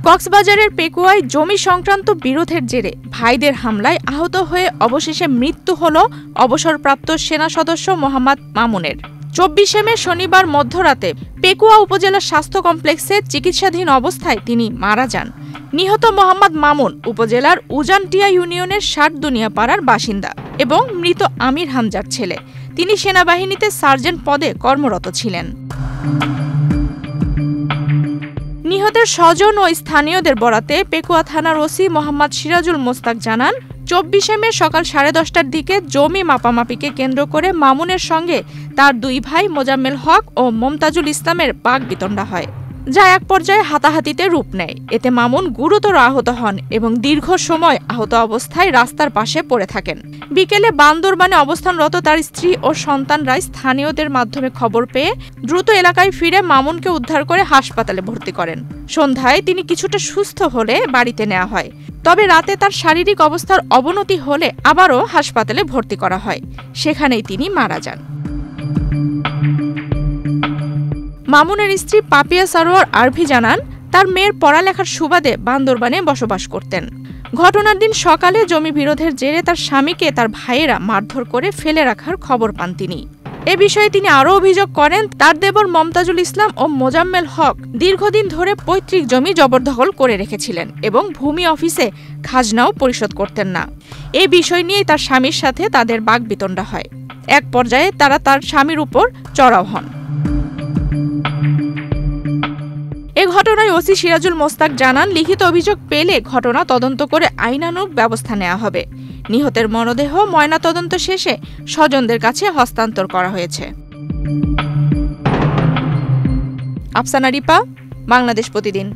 কক্সবাজারের পেকুয়ায় জমি সংক্রান্ত বিরোধের জেরে ভাইদের হামলায় আহত হয়ে অবশেষে মৃত্যু হল অবসরপ্রাপ্ত সেনা সদস্য মোহাম্মদ মামুনের। 24 মে শনিবার মধ্যরাতে পেকুয়া উপজেলা স্বাস্থ্য কমপ্লেক্সে চিকিৎসাধীন অবস্থায় তিনি মারা যান। নিহত মোহাম্মদ মামুন উপজেলার উজানটিয়া ইউনিয়নের ষাটদুনিয়া পাড়ার বাসিন্দা এবং মৃত আমির হামজার ছেলে। তিনি সেনাবাহিনীতে সার্জেন্ট পদে কর্মরত ছিলেন। নিহতের স্বজন ও স্থানীয়দের বরাতে পেকুয়া থানার ওসি মোহাম্মদ সিরাজুল মোস্তাক জানান, 24 মে সকাল 10:30টার দিকে জমি মাপামাপিকে কেন্দ্র করে মামুনের সঙ্গে তার দুই ভাই মোজাম্মেল হক ও মমতাজুল ইসলামের বাকবিতণ্ডা হয়, যা এক পর্যায়ে হাতাহাতিতে রূপ নেয়। এতে মামুন গুরুতর আহত হন এবং দীর্ঘ সময় আহত অবস্থায় রাস্তার পাশে পড়ে থাকেন। বিকেলে বান্দরবানে অবস্থানরত তার স্ত্রী ও সন্তানরা স্থানীয়দের মাধ্যমে খবর পেয়ে দ্রুত এলাকায় ফিরে মামুনকে উদ্ধার করে হাসপাতালে ভর্তি করেন। সন্ধ্যায় তিনি কিছুটা সুস্থ হলে বাড়িতে নেওয়া হয়। তবে রাতে তার শারীরিক অবস্থার অবনতি হলে আবারও হাসপাতালে ভর্তি করা হয়। সেখানেই তিনি মারা যান। মামুনের স্ত্রী পাপিয়া সারোয়ার আরভি জানান, তার মেয়ের পড়ালেখার সুবাদে বান্দরবানে বসবাস করতেন। ঘটনার দিন সকালে জমি বিরোধের জেরে তার স্বামীকে তার ভাইয়েরা মারধর করে ফেলে রাখার খবর পান তিনি। এ বিষয়ে তিনি আরও অভিযোগ করেন, তার দেবর মমতাজুল ইসলাম ও মোজাম্মেল হক দীর্ঘদিন ধরে পৈতৃক জমি জবরদখল করে রেখেছিলেন এবং ভূমি অফিসে খাজনাও পরিশোধ করতেন না। এই বিষয় নিয়েই তার স্বামীর সাথে তাদের বাকবিতণ্ডা হয়। এক পর্যায়ে তারা তার স্বামীর উপর চড়াও হন। এ ঘটনায় ওসি সিরাজুল মোস্তাক জানান, লিখিত অভিযোগ পেলে ঘটনা তদন্ত করে আইনানুগ ব্যবস্থা নেওয়া হবে। নিহতের মরদেহ ময়নাতদন্ত শেষে স্বজনদের কাছে হস্তান্তর করা হয়েছে। আফসানা রিপা, বাংলাদেশ প্রতিদিন।